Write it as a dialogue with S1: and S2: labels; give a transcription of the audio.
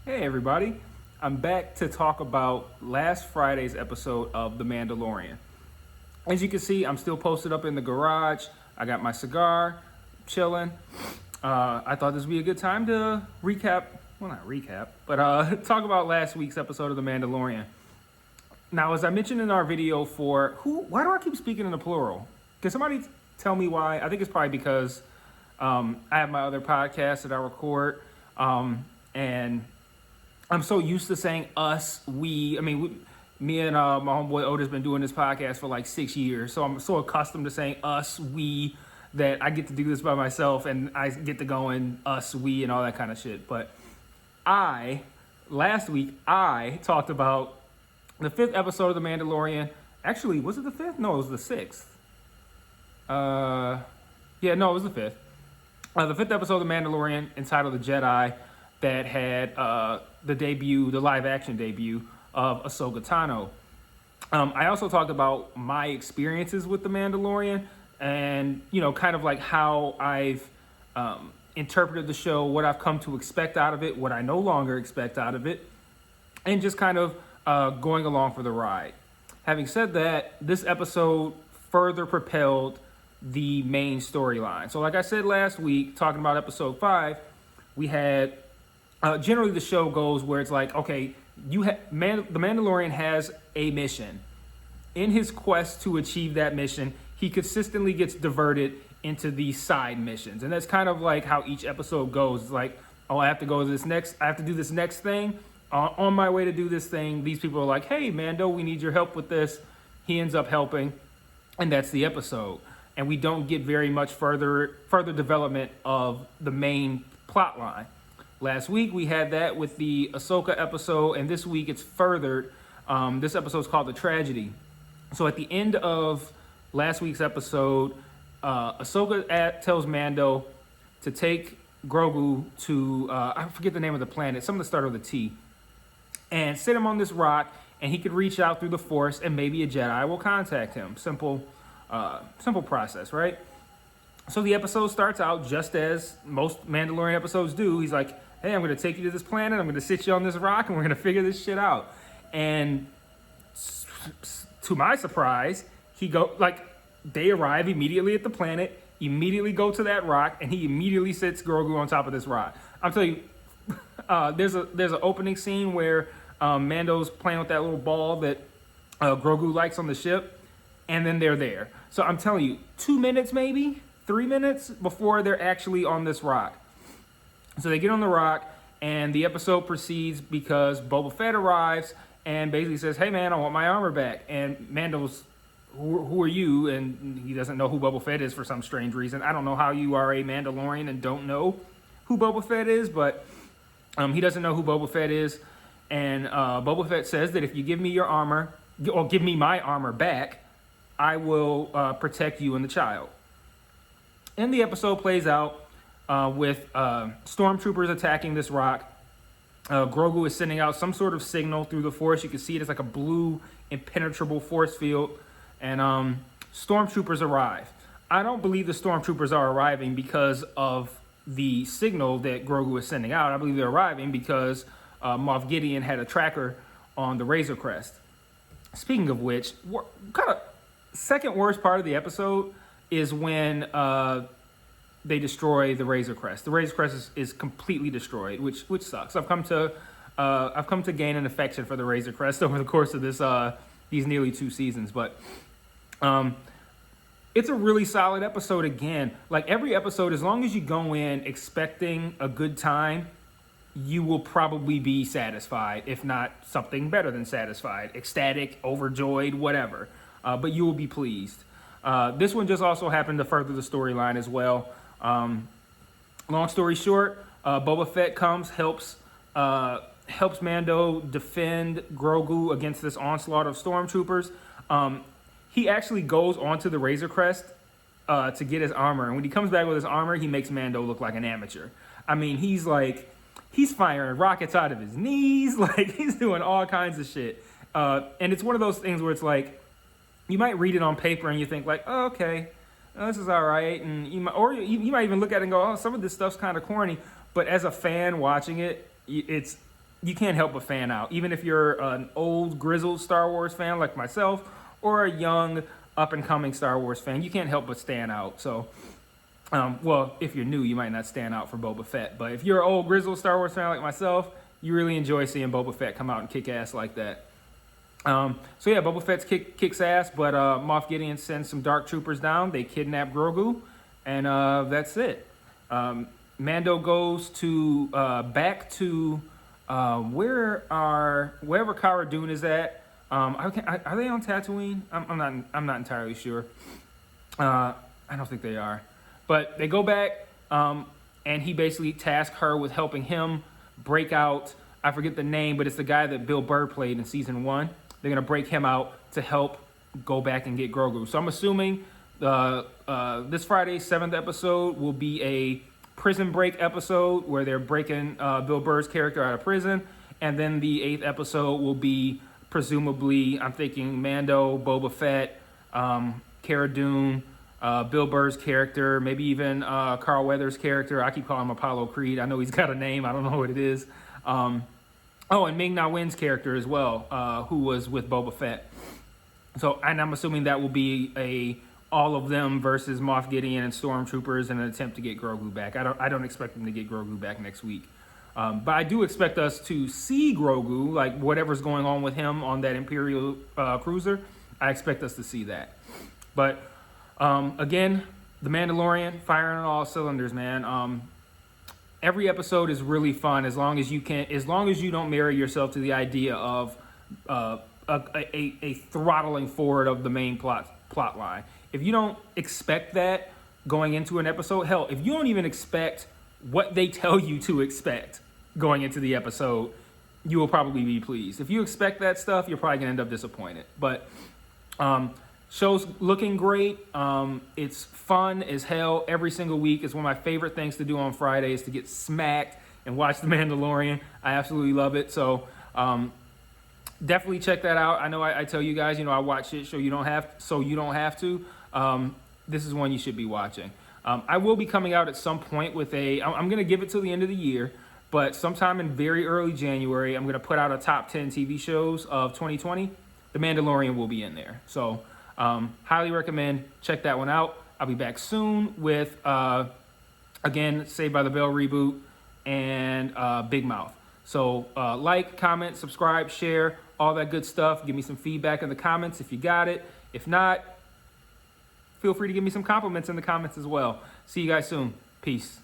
S1: Hey everybody, I'm back to talk about last Friday's episode of The Mandalorian. As you can see, I'm still posted up in the garage. I got my cigar, chilling. I thought this would be a good time to talk about last week's episode of The Mandalorian. Now, as I mentioned in our video why do I keep speaking in the plural? Can somebody tell me why? I think it's probably because I have my other podcast that I record, and I'm so used to saying us, we. Me and my homeboy Otis been doing this podcast for like 6 years. So I'm so accustomed to saying us, we, that I get to do this by myself and I get to go in us, we, and all that kind of shit. But last week, I talked about the 5th episode of The Mandalorian. Actually, was it the 5th? No, it was the 6th. It was the 5th. The 5th episode of The Mandalorian, entitled The Jedi, that had the live action debut of Ahsoka Tano. I also talked about my experiences with The Mandalorian and, kind of like how I've interpreted the show, what I've come to expect out of it, what I no longer expect out of it, and just kind of going along for the ride. Having said that, this episode further propelled the main storyline. So like I said last week, talking about episode 5, we had generally the show goes where it's like, okay, the Mandalorian has a mission. In his quest to achieve that mission, he consistently gets diverted into these side missions. And that's kind of like how each episode goes. It's like, oh, I have to do this next thing. On my way to do this thing, these people are like, hey, Mando, we need your help with this. He ends up helping, and that's the episode. And we don't get very much further development of the main plot line. Last week, we had that with the Ahsoka episode, and this week it's furthered. This episode is called The Tragedy. So at the end of last week's episode, Ahsoka tells Mando to take Grogu to, I forget the name of the planet, something to start with a T, and sit him on this rock, and he could reach out through the Force, and maybe a Jedi will contact him. Simple process, right? So the episode starts out just as most Mandalorian episodes do. He's like, hey, I'm going to take you to this planet. I'm going to sit you on this rock, and we're going to figure this shit out. And to my surprise, they arrive immediately at the planet, immediately go to that rock, and he immediately sits Grogu on top of this rock. I'm telling you, there's an opening scene where Mando's playing with that little ball that Grogu likes on the ship, and then they're there. So I'm telling you, 2 minutes maybe, 3 minutes before they're actually on this rock. So they get on the rock, and the episode proceeds because Boba Fett arrives and basically says, hey man, I want my armor back. And Mando's, who are you? And he doesn't know who Boba Fett is for some strange reason. I don't know how you are a Mandalorian and don't know who Boba Fett is, but he doesn't know who Boba Fett is. And Boba Fett says that if you give me your armor, or give me my armor back, I will protect you and the child. And the episode plays out with stormtroopers attacking this rock. Grogu is sending out some sort of signal through the Force. You can see it as like a blue, impenetrable force field. And stormtroopers arrive. I don't believe the stormtroopers are arriving because of the signal that Grogu is sending out. I believe they're arriving because Moff Gideon had a tracker on the Razor Crest. Speaking of which, kind of second worst part of the episode is when they destroy the Razor Crest. The Razor Crest is completely destroyed, which sucks. I've come to gain an affection for the Razor Crest over the course of these nearly 2 seasons. But it's a really solid episode again. Like every episode, as long as you go in expecting a good time, you will probably be satisfied, if not something better than satisfied, ecstatic, overjoyed, whatever. But you will be pleased. This one just also happened to further the storyline as well. Long story short, Boba Fett comes, helps Mando defend Grogu against this onslaught of stormtroopers. He actually goes onto the Razor Crest to get his armor, and when he comes back with his armor, he makes Mando look like an amateur. I mean, he's firing rockets out of his knees, like he's doing all kinds of shit. And it's one of those things where it's like, you might read it on paper and you think like, oh, okay, this is all right. And you might even look at it and go, oh, some of this stuff's kind of corny. But as a fan watching it, it's you can't help but fan out. Even if you're an old, grizzled Star Wars fan like myself, or a young, up-and-coming Star Wars fan, you can't help but stand out. So, well, if you're new, you might not stand out for Boba Fett. But if you're an old, grizzled Star Wars fan like myself, you really enjoy seeing Boba Fett come out and kick ass like that. So yeah, Boba Fett's kicks ass, but Moff Gideon sends some Dark Troopers down. They kidnap Grogu, and that's it. Mando goes to back to wherever Cara Dune is at. Are they on Tatooine? I'm not entirely sure. I don't think they are, but they go back, and he basically tasks her with helping him break out. I forget the name, but it's the guy that Bill Burr played in season 1. They're gonna break him out to help go back and get Grogu. So I'm assuming this Friday's 7th episode will be a prison break episode where they're breaking Bill Burr's character out of prison, and then the 8th episode will be presumably, I'm thinking Mando, Boba Fett, Cara Dune, Bill Burr's character, maybe even Carl Weathers' character. I keep calling him Apollo Creed. I know he's got a name. I don't know what it is. And Ming-Na Wen's character as well, who was with Boba Fett. So, and I'm assuming that will be all of them versus Moff Gideon and Stormtroopers in an attempt to get Grogu back. I don't expect them to get Grogu back next week. But I do expect us to see Grogu, like whatever's going on with him on that Imperial cruiser. I expect us to see that. But again, The Mandalorian, firing on all cylinders, man. Every episode is really fun as long as you don't marry yourself to the idea of a throttling forward of the main plot line. If you don't expect that going into an episode, hell, if you don't even expect what they tell you to expect going into the episode, you will probably be pleased. If you expect that stuff, you're probably gonna end up disappointed. But show's looking great. It's fun as hell every single week. It's one of my favorite things to do on Fridays, to get smacked and watch The Mandalorian. I absolutely love it. So definitely check that out. I know I tell you guys, I watch it so you don't have to. This is one you should be watching. I will be coming out at some point with I'm going to give it till the end of the year, but sometime in very early January, I'm going to put out a top 10 TV shows of 2020. The Mandalorian will be in there. So highly recommend. Check that one out. I'll be back soon with, again, Saved by the Bell reboot and Big Mouth. So like, comment, subscribe, share, all that good stuff. Give me some feedback in the comments if you got it. If not, feel free to give me some compliments in the comments as well. See you guys soon. Peace.